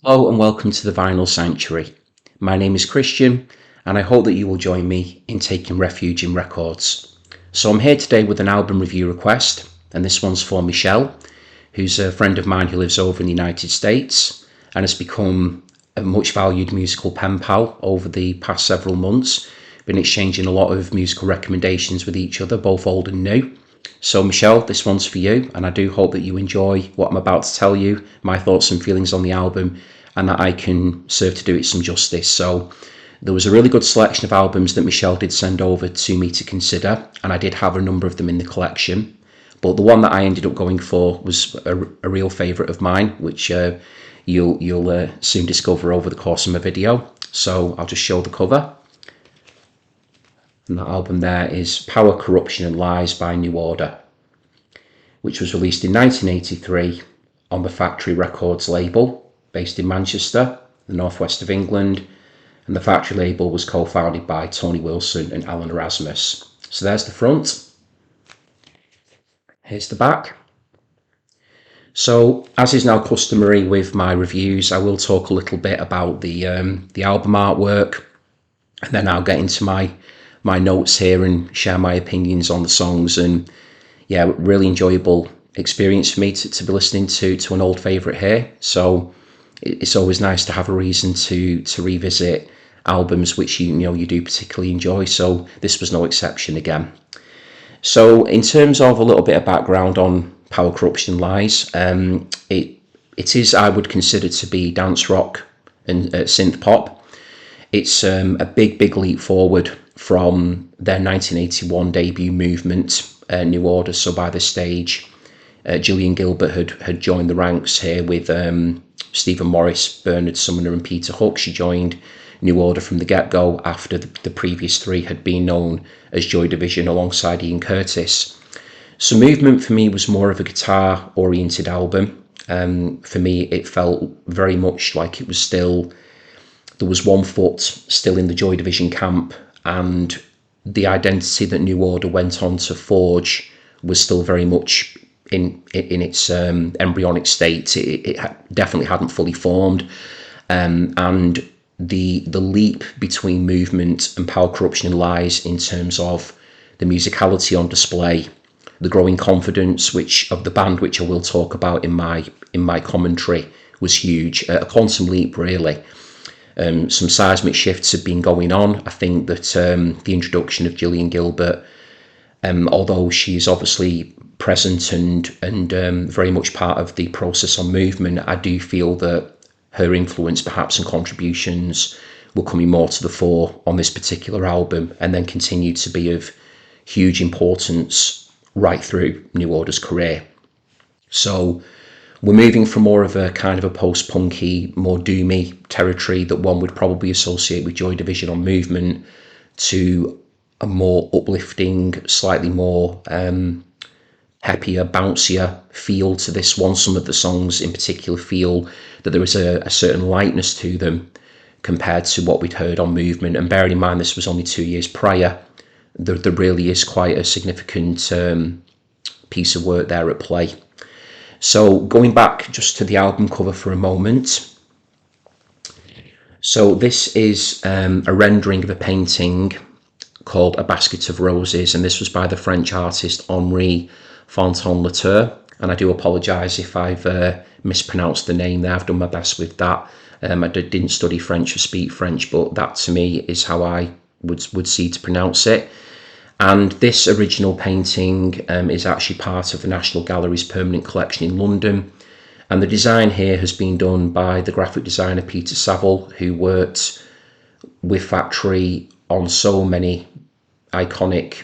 Hello and welcome to the Vinyl Sanctuary. My name is Christian and I hope that you will join me in taking refuge in records. So I'm here today with an album review request, and this one's for Michelle, who's a friend of mine who lives over in the United States and has become a much valued musical pen pal over the past several months. Been exchanging a lot of musical recommendations with each other, both old and new. So Michelle, this one's for you, and I do hope that you enjoy what I'm about to tell you, my thoughts and feelings on the album, and that I can serve to do it some justice. So there was a really good selection of albums that Michelle did send over to me to consider, and I did have a number of them in the collection. But the one that I ended up going for was a real favourite of mine, which you'll soon discover over the course of my video. So I'll just show the cover. And that album there is Power, Corruption and Lies by New Order, which was released in 1983 on the Factory Records label, based in Manchester, the northwest of England, and the Factory label was co-founded by Tony Wilson and Alan Erasmus. So there's the front. Here's the back. So, as is now customary with my reviews, I will talk a little bit about the album artwork, and then I'll get into my notes here and share my opinions on the songs. And yeah, really enjoyable experience for me to be listening to an old favourite here. So it's always nice to have a reason to revisit albums which you do particularly enjoy. So this was no exception again. So in terms of a little bit of background on Power, Corruption and Lies, it is, I would consider, to be dance rock and synth pop. It's a big leap forward from their 1981 debut movement, New Order. So by this stage, Gillian Gilbert had joined the ranks here with Stephen Morris, Bernard Sumner and Peter Hook. She joined New Order from the get-go after the previous three had been known as Joy Division alongside Ian Curtis. So Movement for me was more of a guitar-oriented album. For me, it felt very much like it was still, there was one foot still in the Joy Division camp, and the identity that New Order went on to forge was still very much in its embryonic state. It definitely hadn't fully formed, and the leap between Movement and Power, Corruption and Lies in terms of the musicality on display, the growing confidence of the band, which I will talk about in my commentary, was huge. A quantum leap, really. Some seismic shifts have been going on. I think that the introduction of Gillian Gilbert, although she's obviously present and very much part of the process on Movement, I do feel that her influence perhaps and contributions were coming more to the fore on this particular album, and then continue to be of huge importance right through New Order's career. So we're moving from more of a kind of a post-punky, more doomy territory that one would probably associate with Joy Division on Movement, to a more uplifting, slightly more happier, bouncier feel to this one. Some of the songs in particular feel that there is a certain lightness to them compared to what we'd heard on Movement. And bearing in mind this was only 2 years prior, there really is quite a significant piece of work there at play. So going back just to the album cover for a moment. So this is a rendering of a painting called A Basket of Roses, and this was by the French artist Henri Fontaine-Latour, and I do apologise if I've mispronounced the name there. I've done my best with that. I didn't study French or speak French, but that to me is how I would see to pronounce it. And this original painting is actually part of the National Gallery's permanent collection in London. And the design here has been done by the graphic designer Peter Saville, who worked with Factory on so many iconic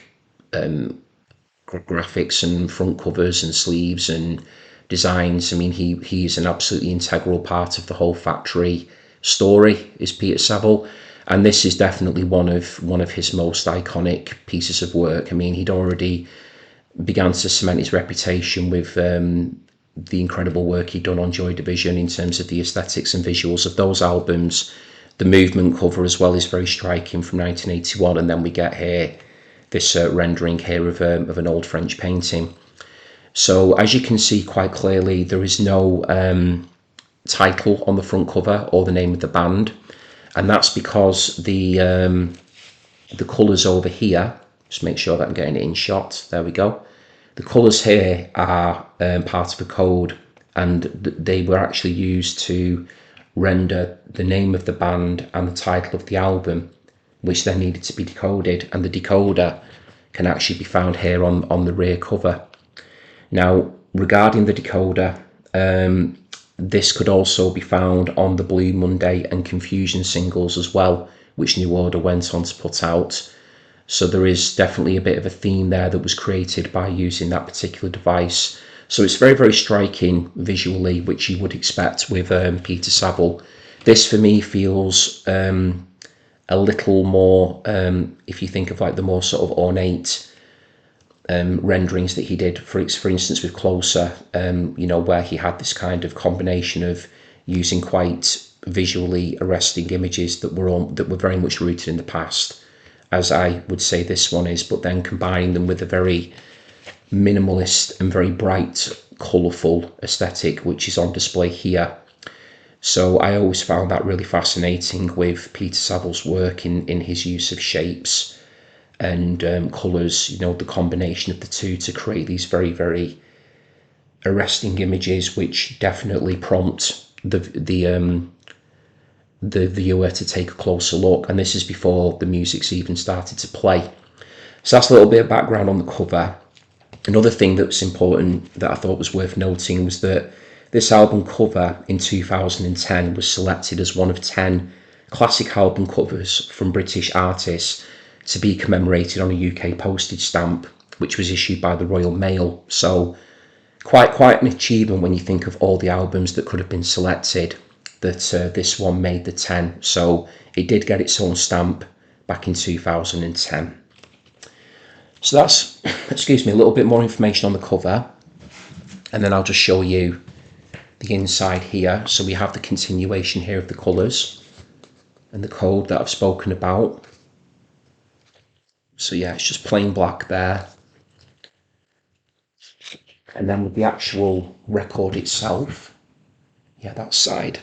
graphics and front covers and sleeves and designs. I mean, he's an absolutely integral part of the whole Factory story, is Peter Saville. And this is definitely one of his most iconic pieces of work. I mean, he'd already began to cement his reputation with the incredible work he'd done on Joy Division in terms of the aesthetics and visuals of those albums. The Movement cover as well is very striking from 1981, and then we get here this rendering here of an old French painting. So as you can see quite clearly, there is no title on the front cover or the name of the band, and that's because the colours over here, just make sure that I'm getting it in shot, there we go. The colours here are part of a code, and they were actually used to render the name of the band and the title of the album, which then needed to be decoded, and the decoder can actually be found here on the rear cover. Now, regarding the decoder, this could also be found on the Blue Monday and Confusion singles as well, which New Order went on to put out. So there is definitely a bit of a theme there that was created by using that particular device. So it's very, very striking visually, which you would expect with Peter Saville. This for me feels a little more, if you think of like the more sort of ornate renderings that he did, for instance with Closer, you know, where he had this kind of combination of using quite visually arresting images that were very much rooted in the past, as I would say this one is, but then combining them with a very minimalist and very bright, colourful aesthetic, which is on display here. So I always found that really fascinating with Peter Saville's work in his use of shapes and colours, you know, the combination of the two to create these very, very arresting images, which definitely prompt the viewer to take a closer look. And this is before the music's even started to play. So that's a little bit of background on the cover. Another thing that's important that I thought was worth noting was that this album cover in 2010 was selected as one of 10 classic album covers from British artists to be commemorated on a UK postage stamp, which was issued by the Royal Mail. So quite an achievement when you think of all the albums that could have been selected, that this one made the 10. So it did get its own stamp back in 2010. So that's, excuse me, a little bit more information on the cover, and then I'll just show you the inside here. So we have the continuation here of the colours and the code that I've spoken about. So yeah, it's just plain black there. And then with the actual record itself, yeah, that's side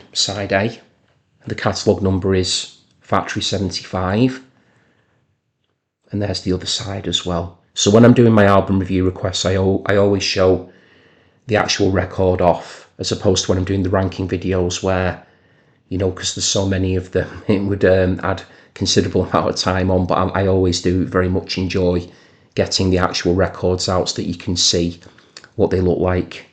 A. The catalogue number is Factory 75. And there's the other side as well. So when I'm doing my album review requests, I always show the actual record off, as opposed to when I'm doing the ranking videos where, you know, because there's so many of them, it would add considerable amount of time on, but I always do very much enjoy getting the actual records out so that you can see what they look like.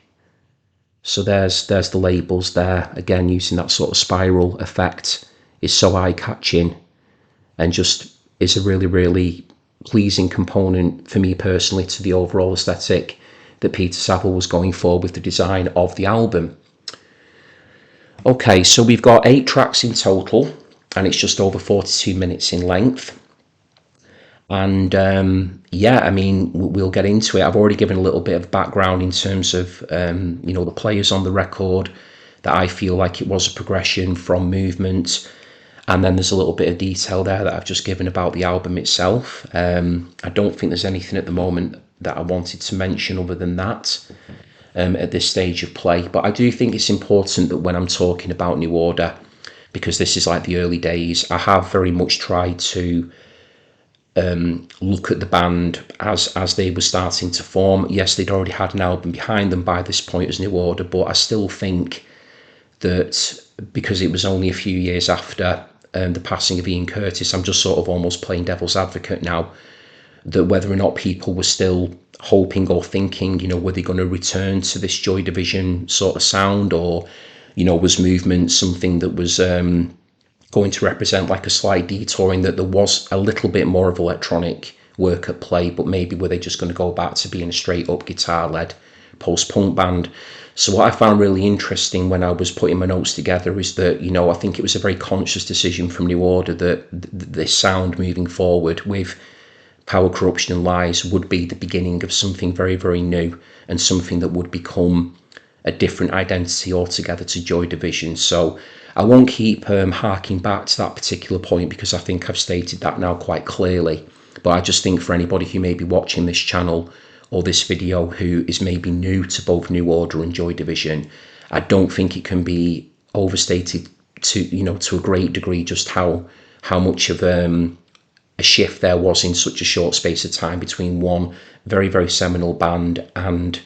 So there's the labels there, again using that sort of spiral effect is so eye-catching and just is a really, really pleasing component for me personally to the overall aesthetic that Peter Saville was going for with the design of the album. Okay, so we've got 8 tracks in total, and it's just over 42 minutes in length. And yeah, I mean, we'll get into it. I've already given a little bit of background in terms of, you know, the players on the record, that I feel like it was a progression from movement. And then there's a little bit of detail there that I've just given about the album itself. I don't think there's anything at the moment that I wanted to mention other than that at this stage of play. But I do think it's important that when I'm talking about New Order, because this is like the early days, I have very much tried to look at the band as they were starting to form. Yes, they'd already had an album behind them by this point as New Order, but I still think that because it was only a few years after the passing of Ian Curtis, I'm just sort of almost playing devil's advocate now, that whether or not people were still hoping or thinking, you know, were they going to return to this Joy Division sort of sound, or, you know, was movement something that was going to represent like a slight detouring, that there was a little bit more of electronic work at play, but maybe were they just going to go back to being a straight up guitar led post-punk band. So what I found really interesting when I was putting my notes together is that, you know, I think it was a very conscious decision from New Order that this sound moving forward with Power, Corruption and Lies would be the beginning of something very, very new, and something that would become a different identity altogether to Joy Division. So I won't keep harking back to that particular point, because I think I've stated that now quite clearly. But I just think for anybody who may be watching this channel or this video who is maybe new to both New Order and Joy Division, I don't think it can be overstated to a great degree just how much of a shift there was in such a short space of time between one very, very seminal band and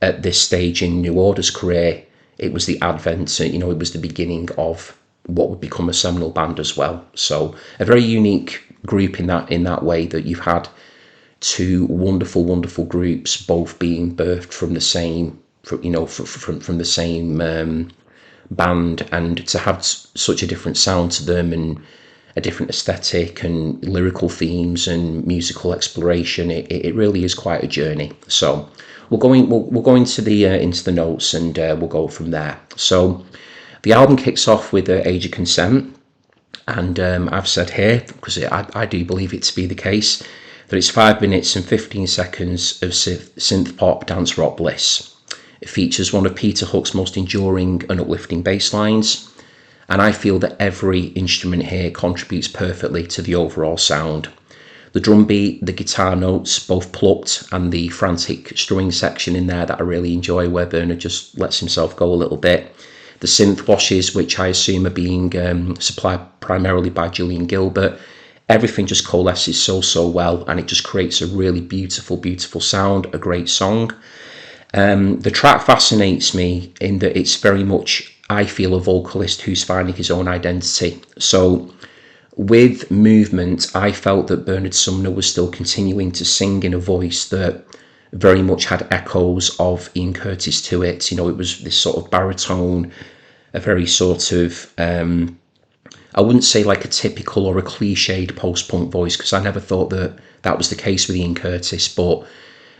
at this stage in New Order's career, it was the advent, it was the beginning of what would become a seminal band as well. So a very unique group in that way, that you've had two wonderful, wonderful groups, both being birthed from the same, from the same band, and to have such a different sound to them and a different aesthetic and lyrical themes and musical exploration. It really is quite a journey. So we'll go into the notes, and we'll go from there. So the album kicks off with Age of Consent, and I've said here, because I do believe it to be the case, that it's 5 minutes and 15 seconds of synth pop dance rock bliss. It features one of Peter Hook's most enduring and uplifting bass lines, and I feel that every instrument here contributes perfectly to the overall sound. The drum beat, the guitar notes, both plucked, and the frantic strumming section in there that I really enjoy, where Bernard just lets himself go a little bit. The synth washes, which I assume are being supplied primarily by Julian Gilbert. Everything just coalesces so well, and it just creates a really beautiful, beautiful sound, a great song. The track fascinates me in that it's very much, I feel, a vocalist who's finding his own identity. So with Movement, I felt that Bernard Sumner was still continuing to sing in a voice that very much had echoes of Ian Curtis to it. It was this sort of baritone, a very sort of, I wouldn't say like a typical or a cliched post-punk voice, because I never thought that was the case with Ian Curtis, but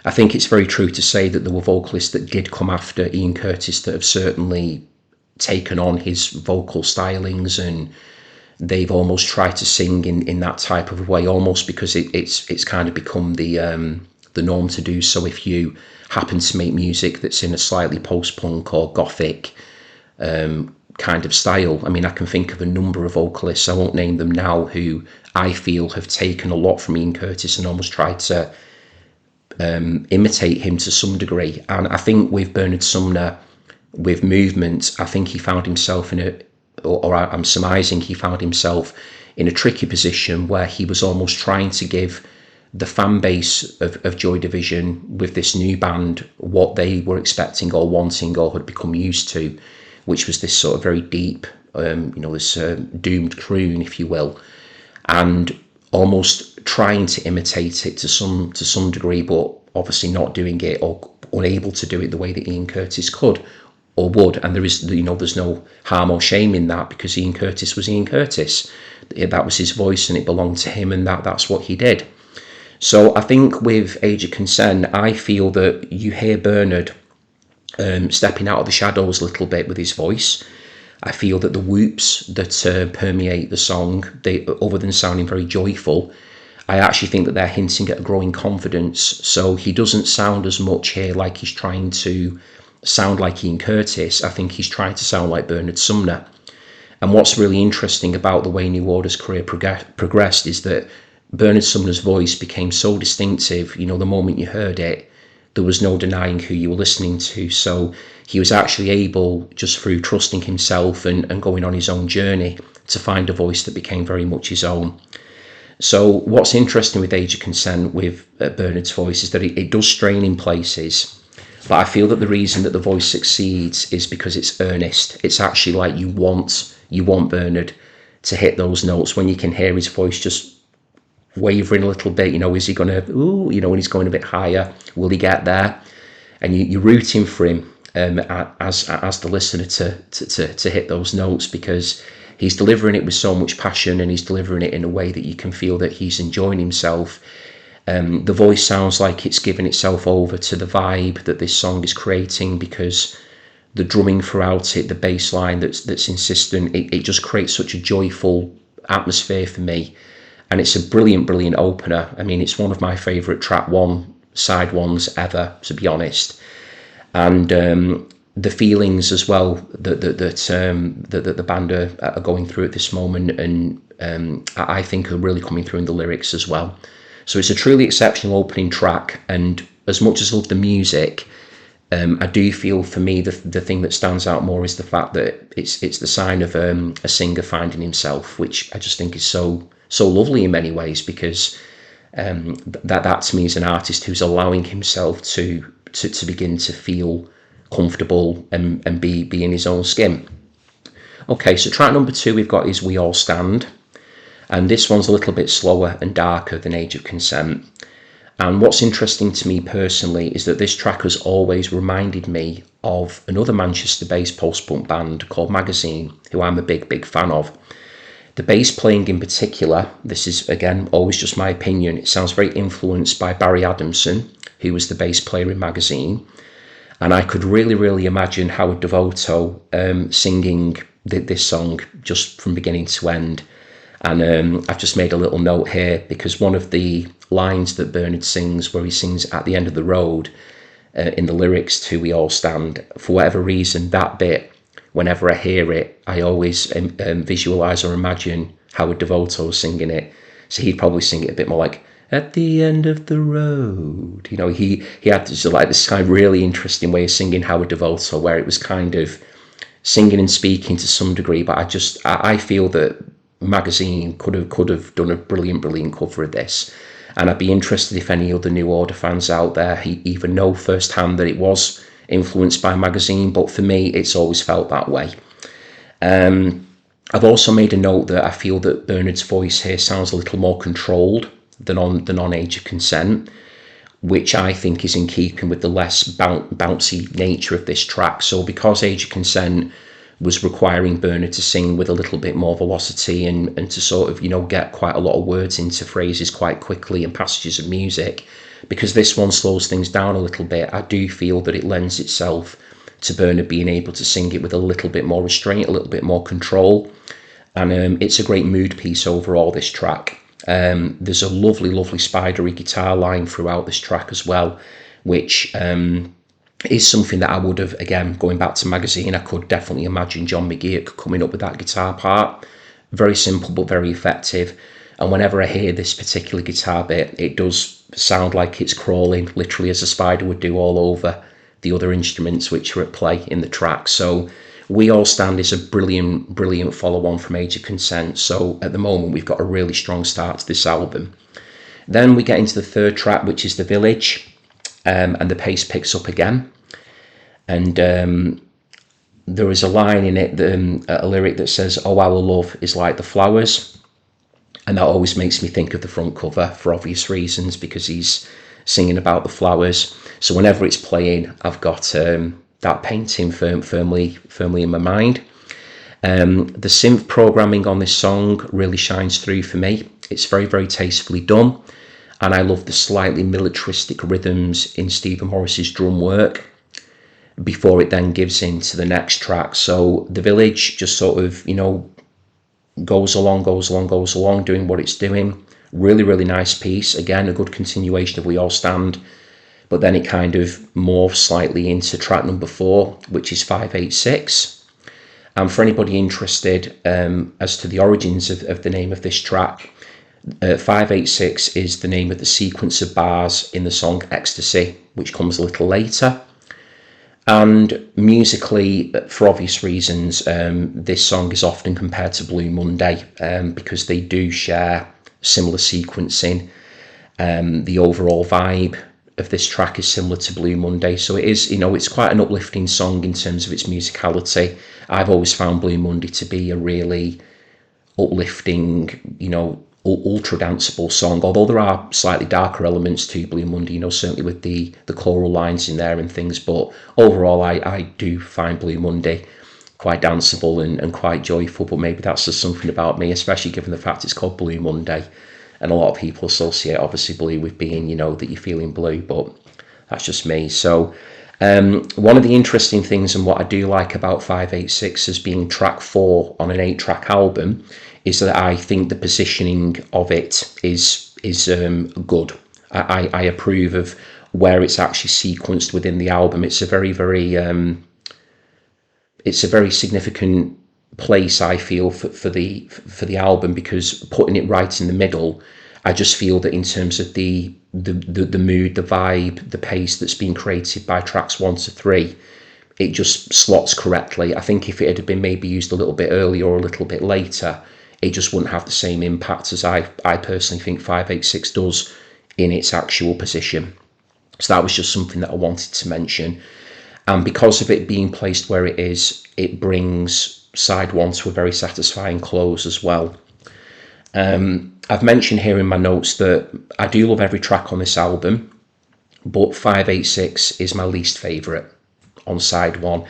I think it's very true to say that there were vocalists that did come after Ian Curtis that have certainly taken on his vocal stylings, and they've almost tried to sing in that type of way, almost because it's kind of become the norm to do so if you happen to make music that's in a slightly post-punk or gothic kind of style. I mean, I can think of a number of vocalists, I won't name them now, who I feel have taken a lot from Ian Curtis and almost tried to imitate him to some degree. And I think with Bernard Sumner, with Movement, I think he found himself or I'm surmising he found himself in a tricky position where he was almost trying to give the fan base of Joy Division with this new band what they were expecting or wanting or had become used to, which was this sort of very deep, this doomed croon, if you will, and almost trying to imitate it to some degree, but obviously not doing it or unable to do it the way that Ian Curtis could or would. And there's no harm or shame in that, because Ian Curtis was Ian Curtis. That was his voice and it belonged to him, and that's what he did. So I think with Age of Consent, I feel that you hear Bernard stepping out of the shadows a little bit with his voice. I feel that the whoops that permeate the song, other than sounding very joyful, I actually think that they're hinting at a growing confidence. So he doesn't sound as much here like he's trying to sound like Ian Curtis. I think he's trying to sound like Bernard Sumner. And what's really interesting about the way New Order's career progressed is that Bernard Sumner's voice became so distinctive. The moment you heard it, there was no denying who you were listening to. So he was actually able, just through trusting himself and going on his own journey, to find a voice that became very much his own. So what's interesting with Age of Consent with Bernard's voice is that it does strain in places, but I feel that the reason that the voice succeeds is because it's earnest. It's actually like you want Bernard to hit those notes when you can hear his voice just wavering a little bit. Is he going to, when he's going a bit higher, will he get there? And you're rooting for him as the listener to hit those notes, because he's delivering it with so much passion, and he's delivering it in a way that you can feel that he's enjoying himself. The voice sounds like it's giving itself over to the vibe that this song is creating, because the drumming throughout it, the bass line that's insistent, it just creates such a joyful atmosphere for me. And it's a brilliant, brilliant opener. I mean, it's one of my favourite track side ones ever, to be honest. And the feelings as well that the band are going through at this moment, and I think are really coming through in the lyrics as well. So it's a truly exceptional opening track, and as much as I love the music, I do feel, for me, the thing that stands out more is the fact that it's the sign of a singer finding himself, which I just think is so lovely in many ways, because that to me is an artist who's allowing himself to begin to feel comfortable and be in his own skin. Okay, so track number 2 we've got is We All Stand, and this one's a little bit slower and darker than Age of Consent. And what's interesting to me personally is that this track has always reminded me of another Manchester-based post-punk band called Magazine, who I'm a big fan of. The bass playing in particular, this is again always just my opinion, it sounds very influenced by Barry Adamson, who was the bass player in Magazine. And I could really imagine Howard Devoto singing this song just from beginning to end. And I've just made a little note here, because one of the lines that Bernard sings, where he sings at the end of the road, in the lyrics to We All Stand, for whatever reason, that bit, whenever I hear it, I always visualise or imagine Howard Devoto singing it. So he'd probably sing it a bit more like, at the end of the road. You know, he had this kind of really interesting way of singing Howard Devoto, where it was kind of singing and speaking to some degree, but I feel that Magazine could have done a brilliant cover of this. And I'd be interested if any other New Order fans out there even know firsthand that it was influenced by Magazine, but for me it's always felt that way. I've also made a note that I feel that Bernard's voice here sounds a little more controlled than on Age of Consent, which I think is in keeping with the less bouncy nature of this track. So because Age of Consent was requiring Bernard to sing with a little bit more velocity and to sort of, get quite a lot of words into phrases quite quickly and passages of music, because this one slows things down a little bit, I do feel that it lends itself to Bernard being able to sing it with a little bit more restraint, a little bit more control. And it's a great mood piece overall, this track. There's a lovely spidery guitar line throughout this track as well, which is something that I would have, again, going back to Magazine, I could definitely imagine John McGeoch coming up with that guitar part. Very simple but very effective. And whenever I hear this particular guitar bit, it does sound like it's crawling, literally as a spider would do, all over the other instruments which are at play in the track. So We All Stand is a brilliant follow-on from Age of Consent. So at the moment, we've got a really strong start to this album. Then we get into the third track, which is The Village. And the pace picks up again, and there is a line in it, a lyric that says, "Oh, our love is like the flowers," and that always makes me think of the front cover for obvious reasons, because he's singing about the flowers. So whenever it's playing, I've got that painting firmly in my mind. The synth programming on this song really shines through for me. It's very tastefully done. And I love the slightly militaristic rhythms in Stephen Morris's drum work before it then gives into the next track. So The Village just sort of, goes along, doing what it's doing. Really nice piece. Again, a good continuation of We All Stand. But then it kind of morphs slightly into track number 4, which is 586. And for anybody interested as to the origins of the name of this track, 586 is the name of the sequence of bars in the song Ecstasy, which comes a little later. And musically, for obvious reasons, this song is often compared to Blue Monday, because they do share similar sequencing. The overall vibe of this track is similar to Blue Monday, so it is, it's quite an uplifting song in terms of its musicality. I've always found Blue Monday to be a really uplifting, ultra danceable song, although there are slightly darker elements to Blue Monday, certainly with the choral lines in there and things. But overall, I do find Blue Monday quite danceable and quite joyful. But maybe that's just something about me, especially given the fact it's called Blue Monday, and a lot of people associate obviously blue with being, that you're feeling blue, but that's just me. So one of the interesting things, and what I do like about 586 as being track 4 on an 8-track album, is that I think the positioning of it is good. I approve of where it's actually sequenced within the album. It's a very significant place, I feel, for the album, because putting it right in the middle, I just feel that in terms of the mood, the vibe, the pace that's been created by tracks 1 to 3, it just slots correctly. I think if it had been maybe used a little bit earlier or a little bit later, it just wouldn't have the same impact as I personally think 586 does in its actual position. So that was just something that I wanted to mention. And because of it being placed where it is, it brings side 1 to a very satisfying close as well. I've mentioned here in my notes that I do love every track on this album, but 586 is my least favourite on side 1.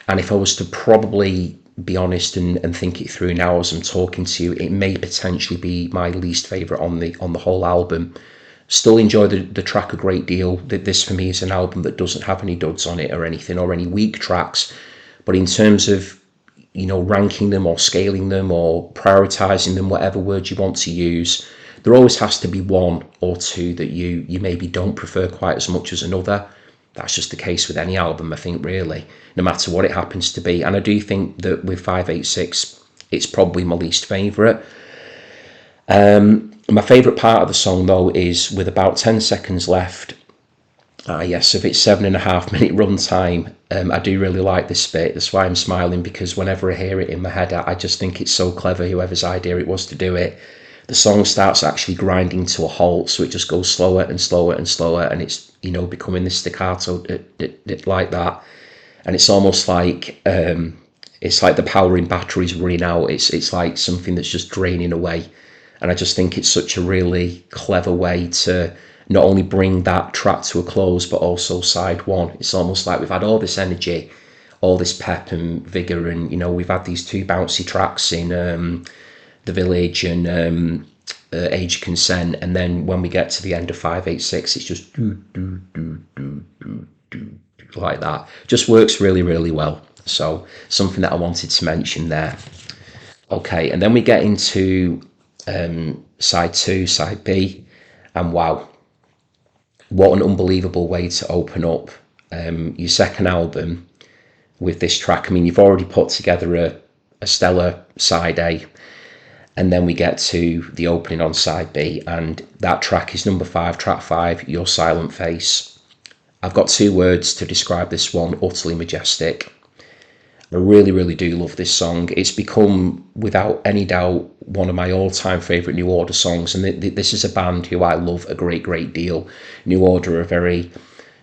And if I was to probably be honest and think it through now as I'm talking to you, it may potentially be my least favourite on the whole album. Still enjoy the track a great deal. This for me is an album that doesn't have any duds on it or anything, or any weak tracks. But in terms of, ranking them or scaling them or prioritizing them, whatever word you want to use, there always has to be 1 or 2 that you maybe don't prefer quite as much as another. That's just the case with any album, I think, really, no matter what it happens to be. And I do think that with 586, it's probably my least favourite. My favourite part of the song, though, is with about 10 seconds left. Yes, of its 7.5 minute runtime, I do really like this bit. That's why I'm smiling, because whenever I hear it in my head, I just think it's so clever, whoever's idea it was to do it. The song starts actually grinding to a halt, so it just goes slower and slower and slower, and it's, becoming this staccato like that. And it's almost like it's like the power in batteries running out. It's like something that's just draining away. And I just think it's such a really clever way to not only bring that track to a close, but also side 1. It's almost like we've had all this energy, all this pep and vigour, and we've had these 2 bouncy tracks in The Village and Age of Consent, and then when we get to the end of 586, it's just like that. Just works really, really well. So something that I wanted to mention there. Okay, and then we get into side 2, side B, and wow, what an unbelievable way to open up your second album with this track. I mean, you've already put together a stellar side A, and then we get to the opening on side B, and that track is number 5, track 5, Your Silent Face. I've got 2 words to describe this one: utterly majestic. I really, really do love this song. It's become, without any doubt, one of my all-time favourite New Order songs, and this is a band who I love a great, great deal. New Order are a very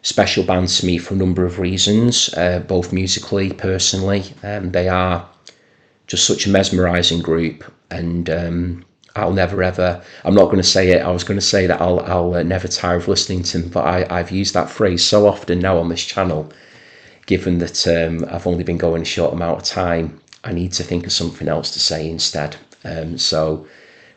special band to me for a number of reasons, both musically, personally. They are just such a mesmerising group, and I'll never ever, I'm not going to say it, I was going to say that I'll never tire of listening to them, but I've used that phrase so often now on this channel. Given that I've only been going a short amount of time, I need to think of something else to say instead. So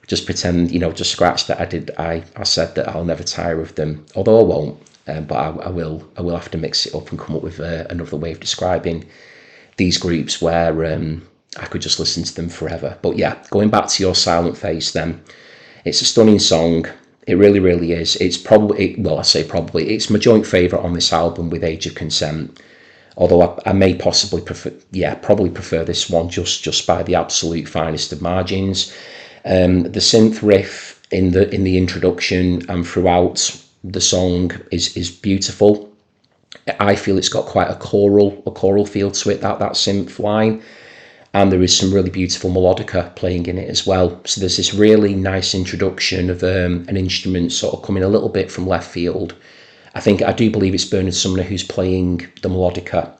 just pretend, just scratch that I said that I'll never tire of them, although I won't, but I will have to mix it up and come up with another way of describing these groups where I could just listen to them forever. But yeah, going back to Your Silent Face then, it's a stunning song. It really, really is. It's probably, it's my joint favourite on this album with Age of Consent. Although I may possibly probably prefer this one just by the absolute finest of margins. The synth riff in the introduction and throughout the song is beautiful. I feel it's got quite a choral feel to it, that synth line, and there is some really beautiful melodica playing in it as well. So there's this really nice introduction of an instrument sort of coming a little bit from left field. I do believe it's Bernard Sumner who's playing the melodica,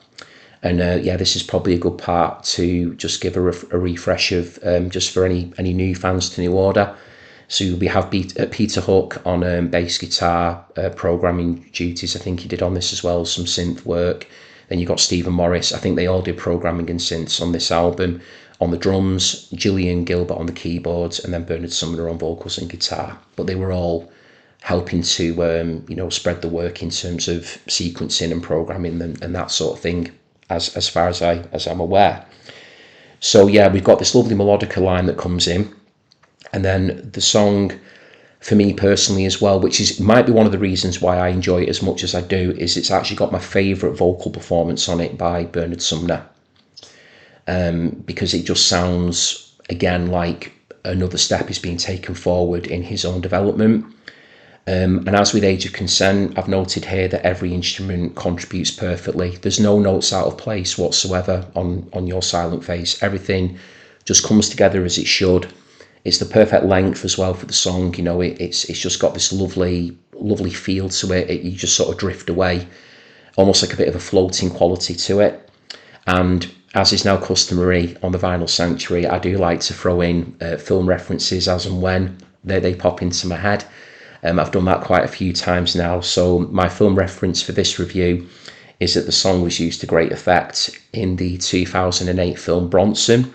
and this is probably a good part to just give a refresh of just for any new fans to New Order. So we have Peter Hook on bass guitar, programming duties. I think he did on this as well, some synth work. Then you got Stephen Morris. I think they all did programming and synths on this album. On the drums, Gillian Gilbert on the keyboards, and then Bernard Sumner on vocals and guitar. But they were all helping to spread the work in terms of sequencing and programming and that sort of thing, as far as I'm aware. So yeah, we've got this lovely melodica line that comes in, and then the song, for me personally as well, which might be one of the reasons why I enjoy it as much as I do, is it's actually got my favourite vocal performance on it by Bernard Sumner, because it just sounds again like another step is being taken forward in his own development. And as with Age of Consent, I've noted here that every instrument contributes perfectly. There's no notes out of place whatsoever on Your Silent Face. Everything just comes together as it should. It's the perfect length as well for the song. It's just got this lovely feel to it. You just sort of drift away, almost like a bit of a floating quality to it. And as is now customary on the Vinyl Sanctuary, I do like to throw in film references as and when they pop into my head. I've done that quite a few times now. So my film reference for this review is that the song was used to great effect in the 2008 film Bronson,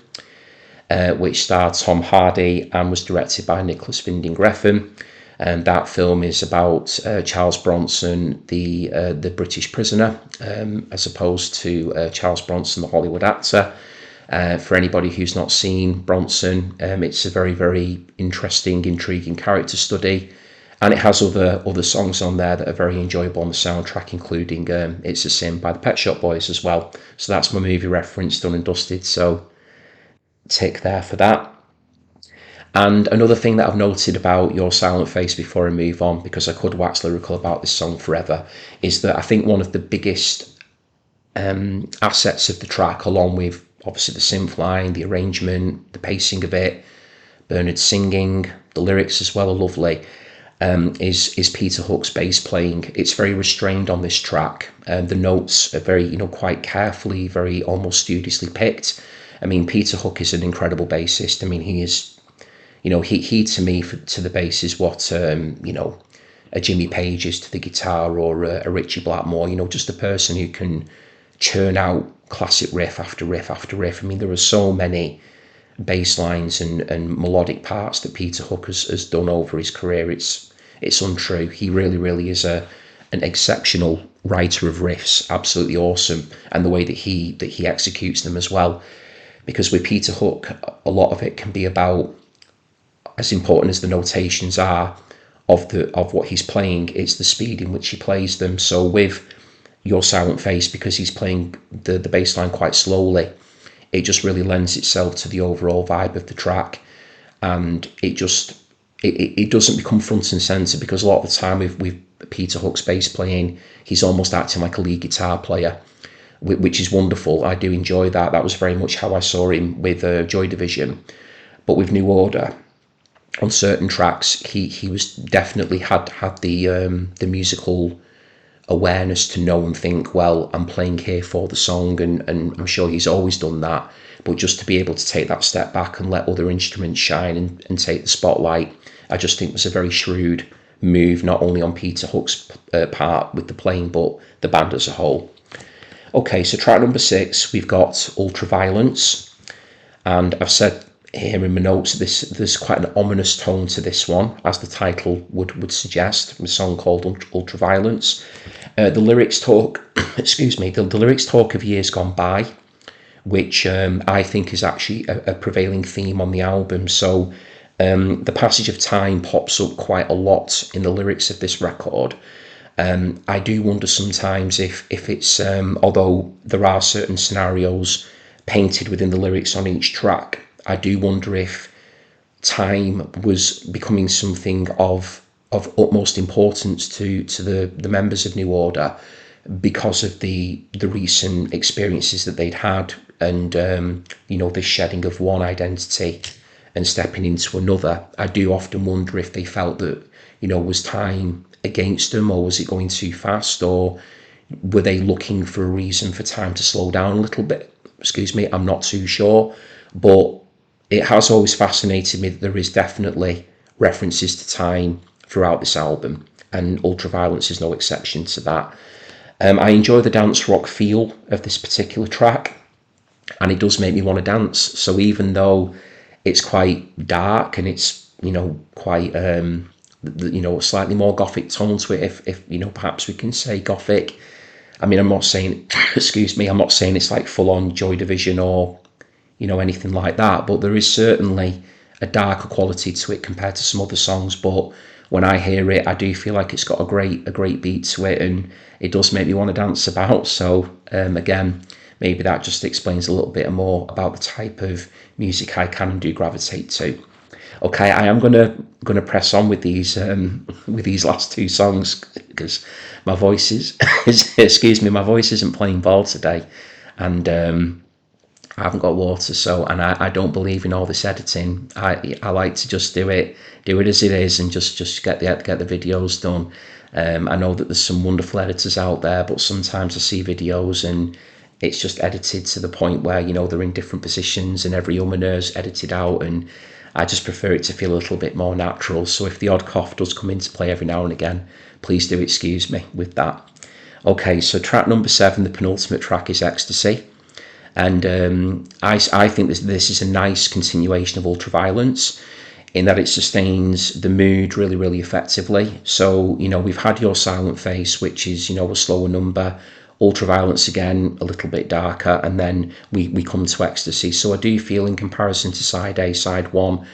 which starred Tom Hardy and was directed by Nicholas Winding Refn. And that film is about Charles Bronson, the British prisoner, as opposed to Charles Bronson, the Hollywood actor. For anybody who's not seen Bronson, it's a very, very interesting, intriguing character study. And it has other songs on there that are very enjoyable on the soundtrack, including It's a Sin by the Pet Shop Boys as well. So that's my movie reference done and dusted. So tick there for that. And another thing that I've noted about Your Silent Face before I move on, because I could wax lyrical about this song forever, is that I think one of the biggest assets of the track, along with obviously the synth line, the arrangement, the pacing of it, Bernard singing, the lyrics as well are lovely, is Peter Hook's bass playing. It's very restrained on this track. The notes are very, quite carefully, very almost studiously picked. I mean, Peter Hook is an incredible bassist. I mean, he is, he to me, to the bass is what, a Jimmy Page is to the guitar, or a Richie Blackmore, just a person who can churn out classic riff after riff after riff. I mean, there are so many bass lines and melodic parts that Peter Hook has done over his career. It's untrue. He really, really is an exceptional writer of riffs. Absolutely awesome. And the way that he executes them as well. Because with Peter Hook, a lot of it can be about, as important as the notations are of what he's playing, it's the speed in which he plays them. So with Your Silent Face, because he's playing the bass line quite slowly, it just really lends itself to the overall vibe of the track. And it doesn't become front and center, because a lot of the time with Peter Hook's bass playing, he's almost acting like a lead guitar player, which is wonderful. I do enjoy that. That was very much how I saw him with Joy Division. But with New Order, on certain tracks, he was definitely had the musical awareness to know and think, well, I'm playing here for the song, and I'm sure he's always done that. But just to be able to take that step back and let other instruments shine and take the spotlight, I just think was a very shrewd move, not only on Peter Hook's part with the playing, but the band as a whole. Okay, so track number 6, we've got Ultraviolence, and I've said here in my notes, there's quite an ominous tone to this one, as the title would suggest. A song called Ultraviolence. The lyrics talk, the lyrics talk of years gone by, which I think is actually a prevailing theme on the album. So the passage of time pops up quite a lot in the lyrics of this record. I do wonder sometimes if it's, although there are certain scenarios painted within the lyrics on each track, I do wonder if time was becoming something of utmost importance to the members of New Order, because of the recent experiences that they'd had, and the shedding of one identity and stepping into another. I do often wonder if they felt that, was time against them, or was it going too fast, or were they looking for a reason for time to slow down a little bit? I'm not too sure, but it has always fascinated me that there is definitely references to time throughout this album, and Ultraviolence is no exception to that. I enjoy the dance rock feel of this particular track, and it does make me want to dance. So even though it's quite dark and it's quite a slightly more gothic tone to it, if perhaps we can say gothic. I mean, I'm not saying I'm not saying it's like full on Joy Division or anything like that, but there is certainly a darker quality to it compared to some other songs. But when I hear it, I do feel like it's got a great beat to it, and it does make me want to dance about. So again, maybe that just explains a little bit more about the type of music I can and do gravitate to. Okay, I am gonna press on with these last two songs because my voice is, excuse me, my voice isn't playing ball today, and I haven't got water, so, and I don't believe in all this editing. I like to just do it as it is, and just get the videos done. I know that there's some wonderful editors out there, but sometimes I see videos and it's just edited to the point where, you know, they're in different positions and every and is edited out, and I just prefer it to feel a little bit more natural. So if the odd cough does come into play every now and again, please do excuse me with that. Okay, so track number 7, the penultimate track, is Ecstasy. And I think this is a nice continuation of Ultraviolence in that it sustains the mood really, really effectively. So, you know, we've had Your Silent Face, which is, you know, a slower number, Ultraviolence again, a little bit darker, and then we come to Ecstasy. So I do feel, in comparison to side A, side 1,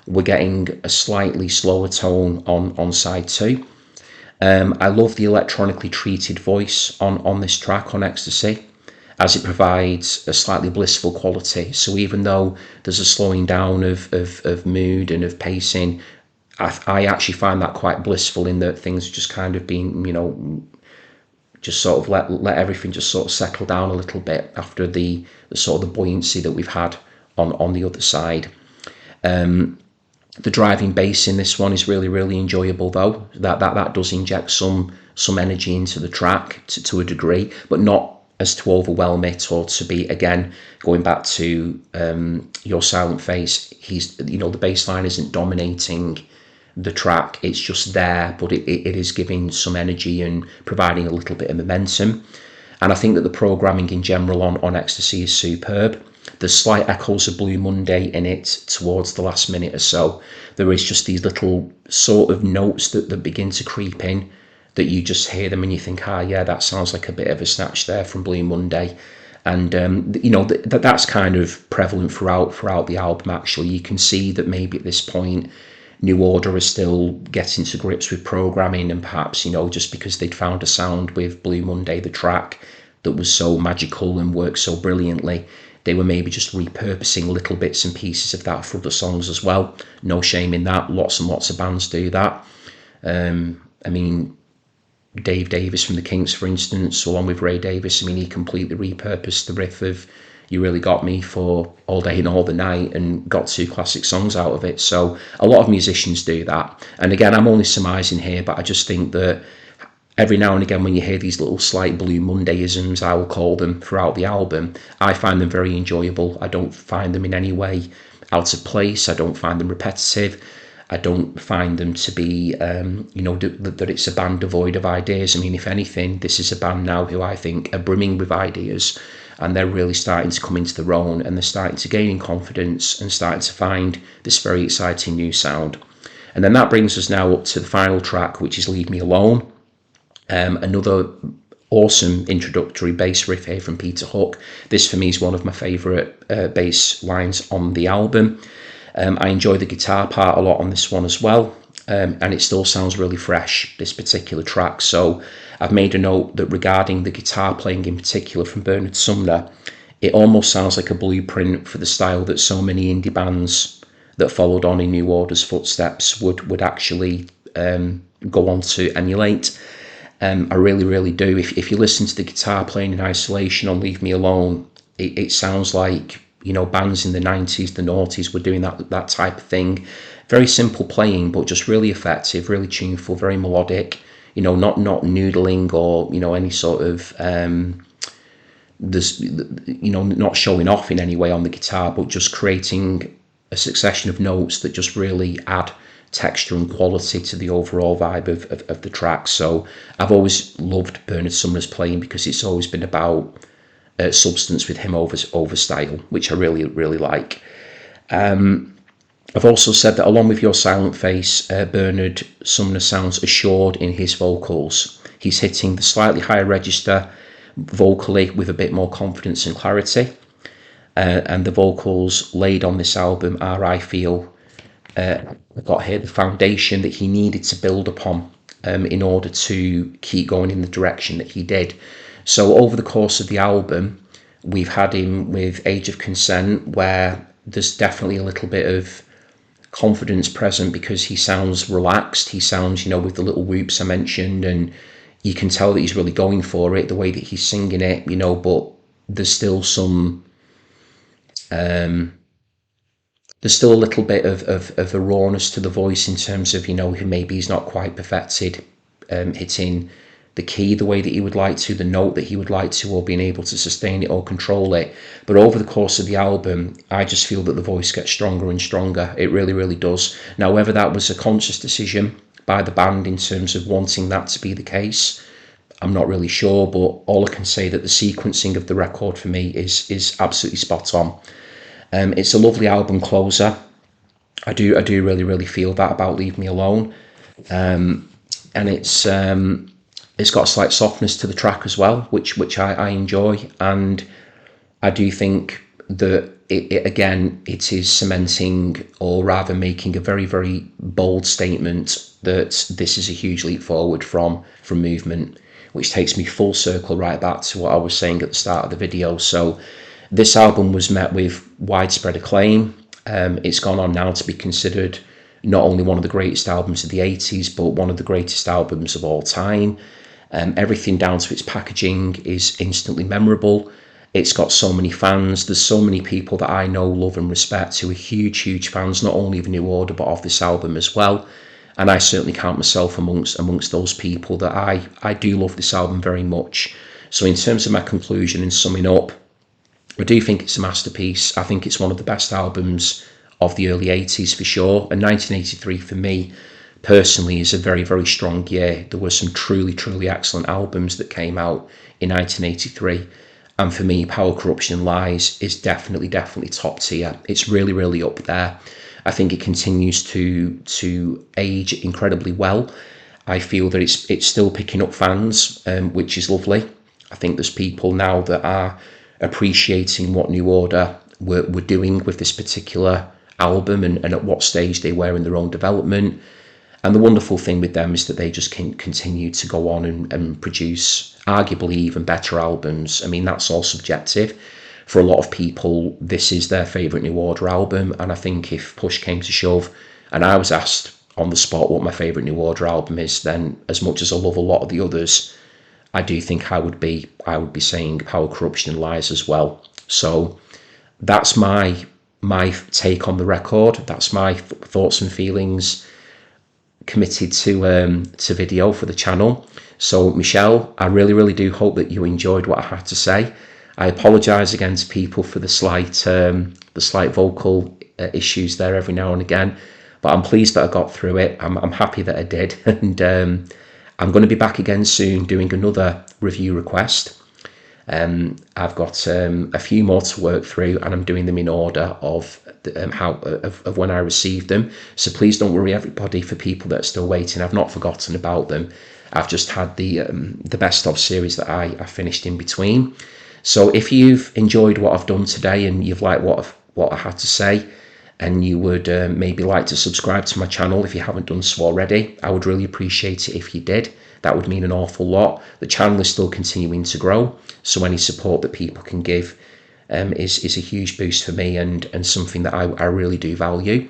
we're getting a slightly slower tone on side 2. I love the electronically treated voice on this track, on Ecstasy, as it provides a slightly blissful quality. So even though there's a slowing down of mood and of pacing, I actually find that quite blissful, in that things just kind of being, you know, just sort of let everything just sort of settle down a little bit after the sort of the buoyancy that we've had on the other side. The driving bass in this one is really, really enjoyable, though. That does inject some energy into the track to a degree, but not as to overwhelm it or to be, again, going back to Your Silent Face. You know, the bass line isn't dominating the track, it's just there, but it is giving some energy and providing a little bit of momentum. And I think that the programming in general on Ecstasy is superb. There's slight echoes of Blue Monday in it towards the last minute or so. There is just these little sort of notes that begin to creep in, that you just hear them and you think, yeah, that sounds like a bit of a snatch there from Blue Monday. And, you know, that's kind of prevalent throughout the album, actually. You can see that maybe at this point, New Order is still getting to grips with programming, and perhaps, you know, just because they'd found a sound with Blue Monday, the track, that was so magical and worked so brilliantly, they were maybe just repurposing little bits and pieces of that for other songs as well. No shame in that. Lots and lots of bands do that. I mean, Dave Davis from the Kinks, for instance, along with Ray Davis, I mean, he completely repurposed the riff of You Really Got Me for All Day and All the Night and got 2 classic songs out of it. So a lot of musicians do that. And again, I'm only surmising here, but I just think that every now and again, when you hear these little slight Blue Monday-isms, I will call them, throughout the album, I find them very enjoyable. I don't find them in any way out of place. I don't find them repetitive. I don't find them to be, you know, that it's a band devoid of ideas. I mean, if anything, this is a band now who I think are brimming with ideas, and they're really starting to come into their own, and they're starting to gain in confidence and starting to find this very exciting new sound. And then that brings us now up to the final track, which is Leave Me Alone. Another awesome introductory bass riff here from Peter Hook. This for me is one of my favourite bass lines on the album. I enjoy the guitar part a lot on this one as well, and it still sounds really fresh, this particular track. So I've made a note that regarding the guitar playing in particular from Bernard Sumner, it almost sounds like a blueprint for the style that so many indie bands that followed on in New Order's footsteps would actually go on to emulate. I really, really do. If you listen to the guitar playing in isolation on Leave Me Alone, it sounds like, you know, bands in the 90s, the noughties were doing that type of thing. Very simple playing, but just really effective, really tuneful, very melodic, you know, not noodling or, you know, any sort of, this, you know, not showing off in any way on the guitar, but just creating a succession of notes that just really add texture and quality to the overall vibe of the track. So I've always loved Bernard Sumner's playing because it's always been about substance with him over style, which I really, really like. I've also said that along with Your Silent Face, Bernard Sumner sounds assured in his vocals. He's hitting the slightly higher register vocally with a bit more confidence and clarity. And the vocals laid on this album are, I feel, I've got here, the foundation that he needed to build upon in order to keep going in the direction that he did. So over the course of the album, we've had him with Age of Consent, where there's definitely a little bit of confidence present because he sounds relaxed. He sounds, with the little whoops I mentioned, and you can tell that he's really going for it, the way that he's singing it, but there's still there's still a little bit of a rawness to the voice in terms of, maybe he's not quite perfected hitting the key the way that he would like to, the note that he would like to, or being able to sustain it or control it. But over the course of the album, I just feel that the voice gets stronger and stronger. It really, really does. Now, whether that was a conscious decision by the band in terms of wanting that to be the case, I'm not really sure, but all I can say that the sequencing of the record for me is absolutely spot on. It's a lovely album closer. I do really, really feel that about Leave Me Alone. And it's got a slight softness to the track as well, which I enjoy, and I do think that it is cementing, or rather making a very, very bold statement that this is a huge leap forward from Movement, which takes me full circle right back to what I was saying at the start of the video. So this album was met with widespread acclaim. It's gone on now to be considered not only one of the greatest albums of the 80s, but one of the greatest albums of all time. Everything down to its packaging is instantly memorable. It's got so many fans. There's so many people that I know, love and respect, who are huge, huge fans, not only of New Order, but of this album as well. And I certainly count myself amongst those people, that I do love this album very much. So in terms of my conclusion and summing up, I do think it's a masterpiece. I think it's one of the best albums of the early 80s for sure. And 1983 for me personally is a very, very strong year. There were some truly, truly excellent albums that came out in 1983. And for me, Power, Corruption and Lies is definitely top tier. It's really, really up there. I think it continues to age incredibly well. I feel that it's still picking up fans, which is lovely. I think there's people now that are appreciating what New Order were doing with this particular album, and at what stage they were in their own development. And the wonderful thing with them is that they just can continue to go on and produce arguably even better albums. I mean, that's all subjective. For a lot of people, this is their favourite New Order album, and I think if push came to shove and I was asked on the spot what my favourite New Order album is, then as much as I love a lot of the others, I do think I would be saying Power, Corruption and Lies as well. So that's my take on the record. That's my thoughts and feelings committed to video for the channel. So Michelle, I really, really do hope that you enjoyed what I had to say. I apologise again to people for the slight vocal issues there every now and again, but I'm pleased that I got through it. I'm happy that I did, and I'm going to be back again soon doing another review request. I've got a few more to work through, and I'm doing them in order of when I received them. So please don't worry, everybody, for people that are still waiting. I've not forgotten about them. I've just had the best of series that I finished in between. So if you've enjoyed what I've done today and you've liked what I had to say, and you would maybe like to subscribe to my channel if you haven't done so already, I would really appreciate it if you did. That would mean an awful lot. The channel is still continuing to grow, so any support that people can give is a huge boost for me, and something that I really do value.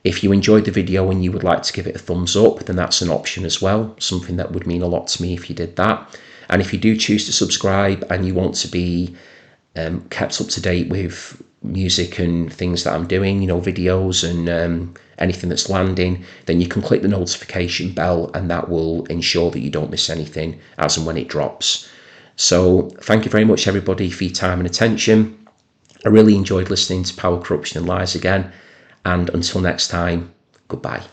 If you enjoyed the video and you would like to give it a thumbs up, then that's an option as well, something that would mean a lot to me if you did that. And if you do choose to subscribe and you want to be kept up to date with music and things that I'm doing, videos and anything that's landing, then you can click the notification bell, and that will ensure that you don't miss anything as and when it drops. So thank you very much, everybody, for your time and attention. I really enjoyed listening to Power, Corruption and Lies again, and until next time, goodbye.